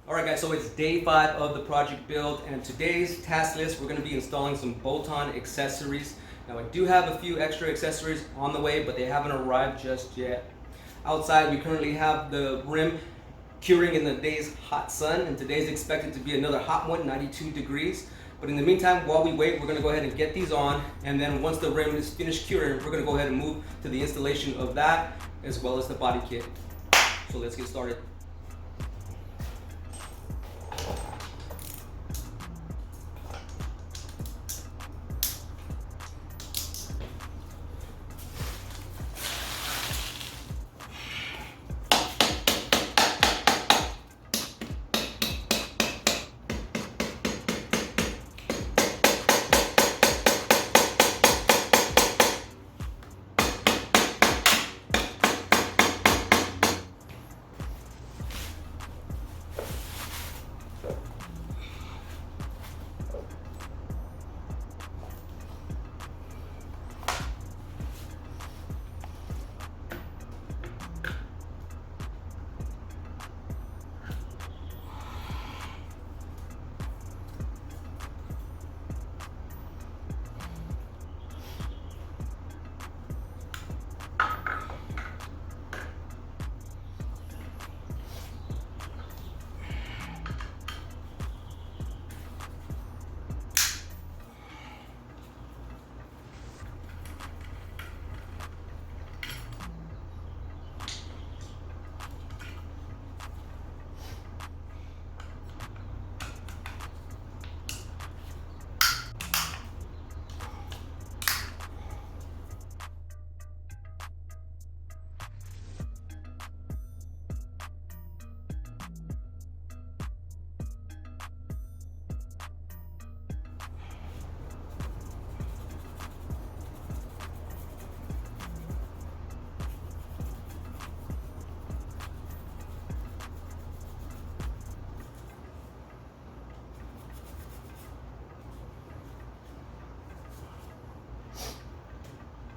Alright guys, so it's day 5 of the project build, and today's task list we're going to be installing some bolt-on accessories. Now I do have a few extra accessories on the way, but they haven't arrived just yet. Outside we currently have the rim curing in the day's hot sun, and today's expected to be another hot one, 92 degrees. But in the meantime, while we wait, we're going to go ahead and get these on, and then once the rim is finished curing, we're going to go ahead and move to the installation of that as well as the body kit. So let's get started.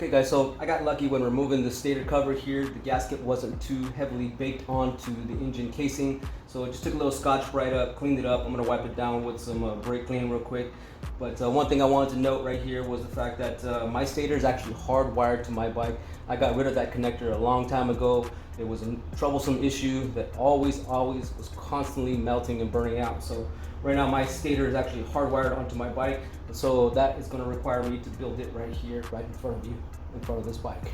Okay guys, so I got lucky when removing the stator cover here. The gasket wasn't too heavily baked onto the engine casing, so I just took a little Scotch-Brite up, cleaned it up. I'm going to wipe it down with some brake clean real quick. But one thing I wanted to note right here was the fact that my stator is actually hardwired to my bike. I got rid of that connector a long time ago. It was a troublesome issue that always was constantly melting and burning out. So right now my stator is actually hardwired onto my bike, so that is going to require me to build it right here, right in front of you, in front of this bike.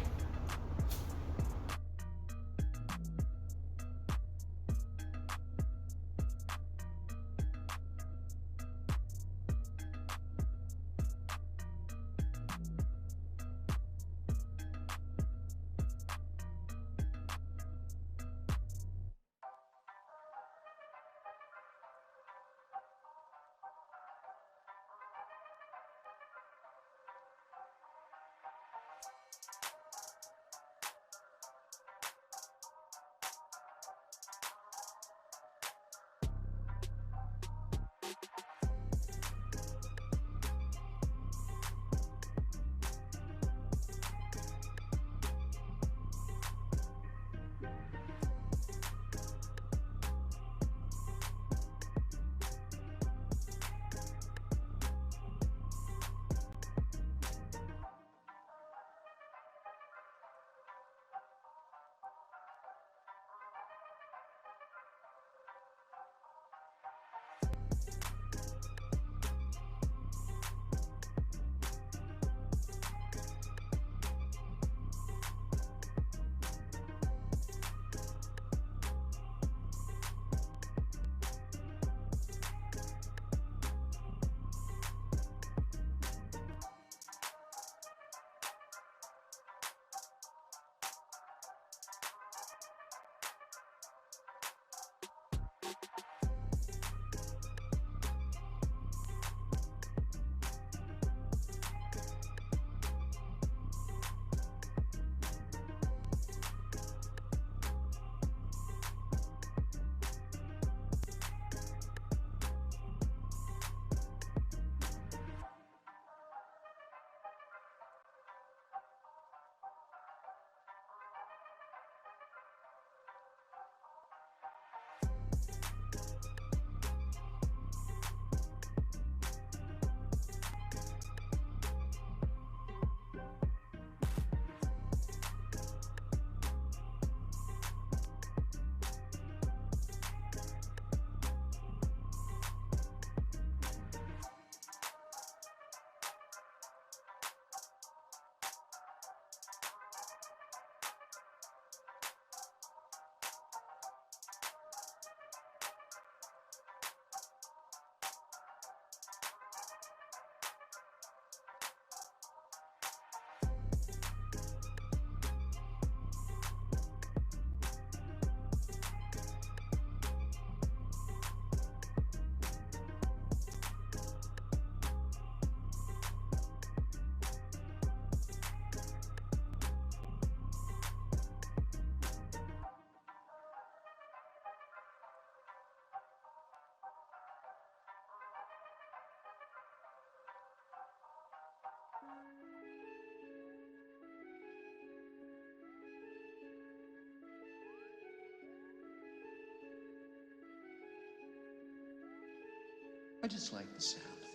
I just like the sound of it.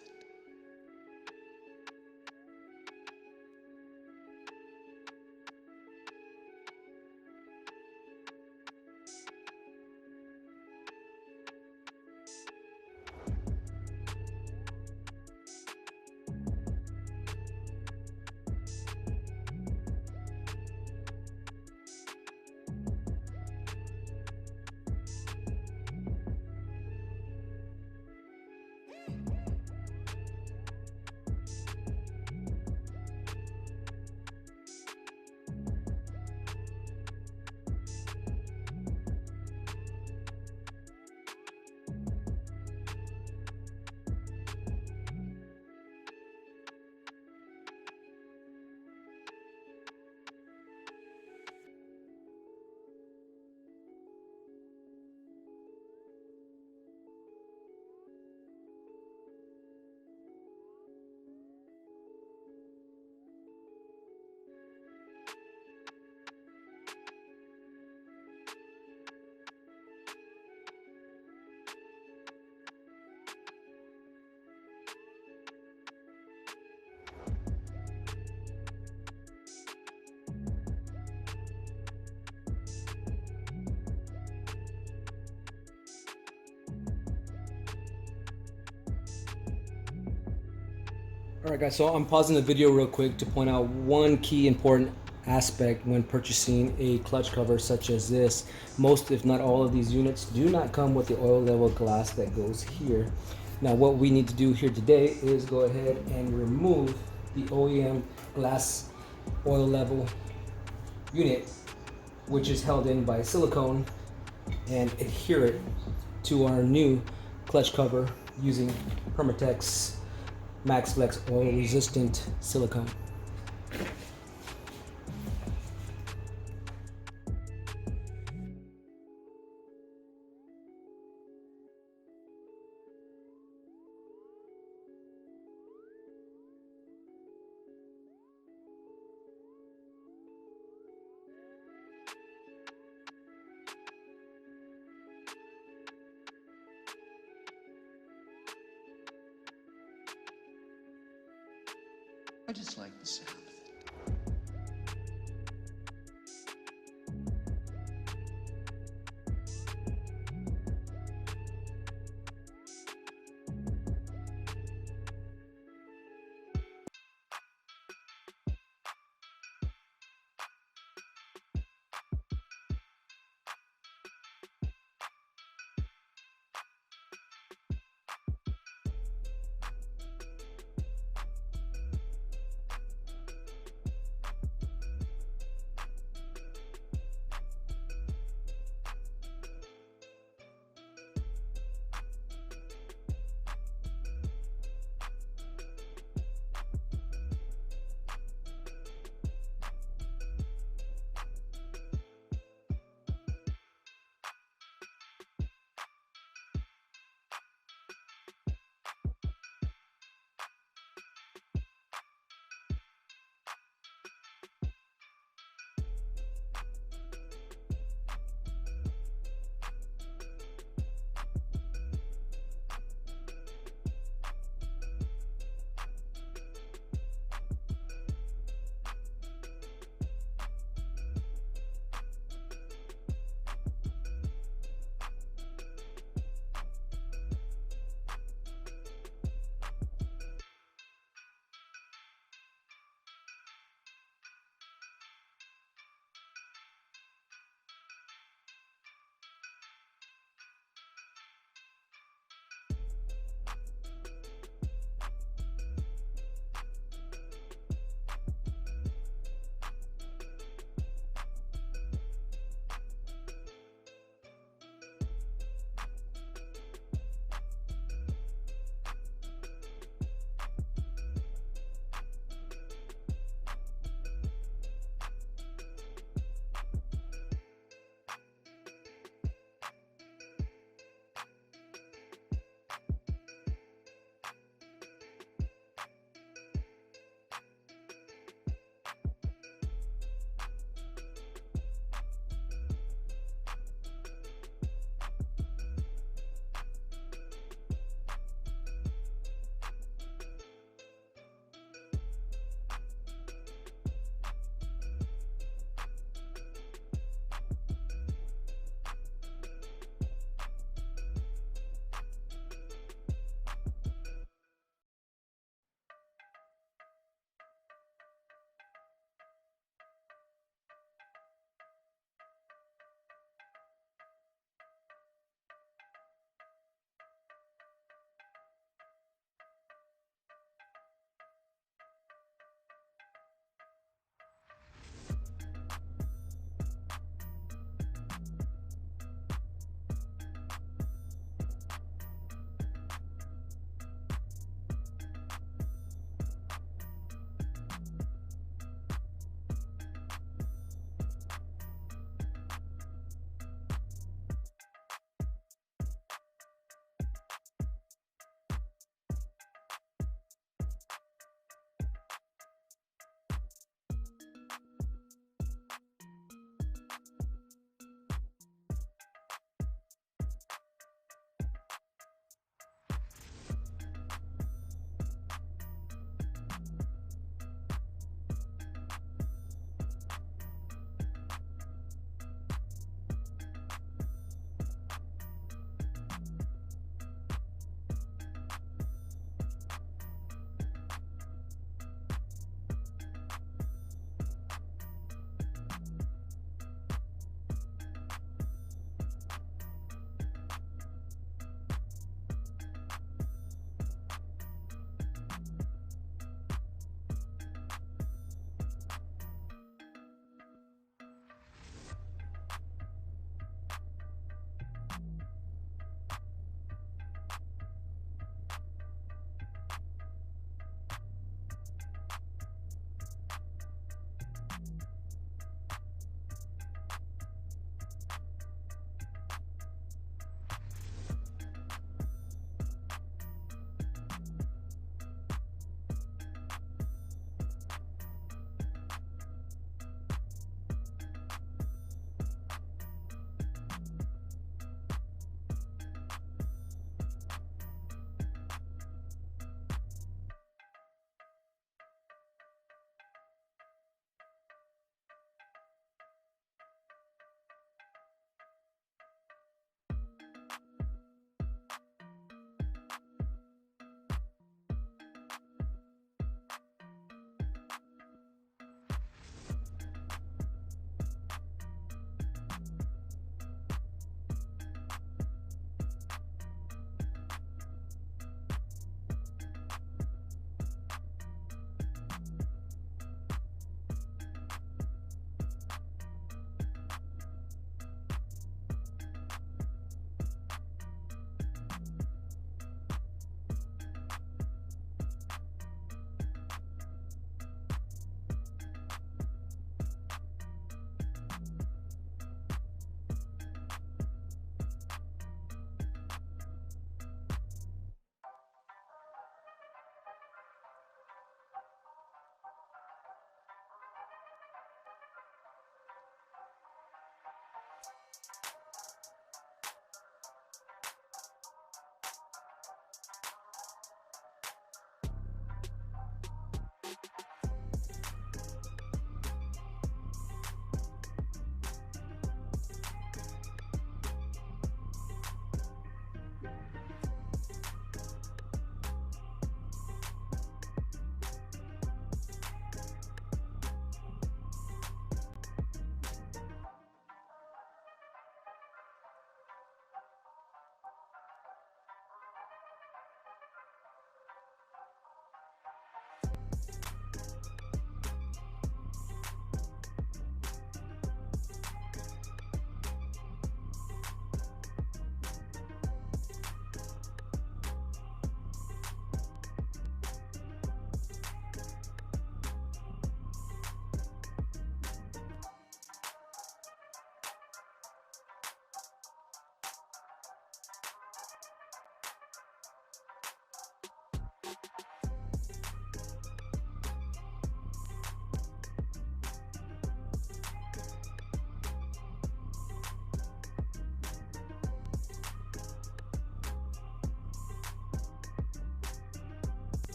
Alright guys, so I'm pausing the video real quick to point out one key important aspect when purchasing a clutch cover such as this. Most, if not all, of these units do not come with the oil level glass that goes here. Now what we need to do here today is go ahead and remove the OEM glass oil level unit, which is held in by silicone, and adhere it to our new clutch cover using Permatex Max Flex oil resistant silicone. I just like the sound.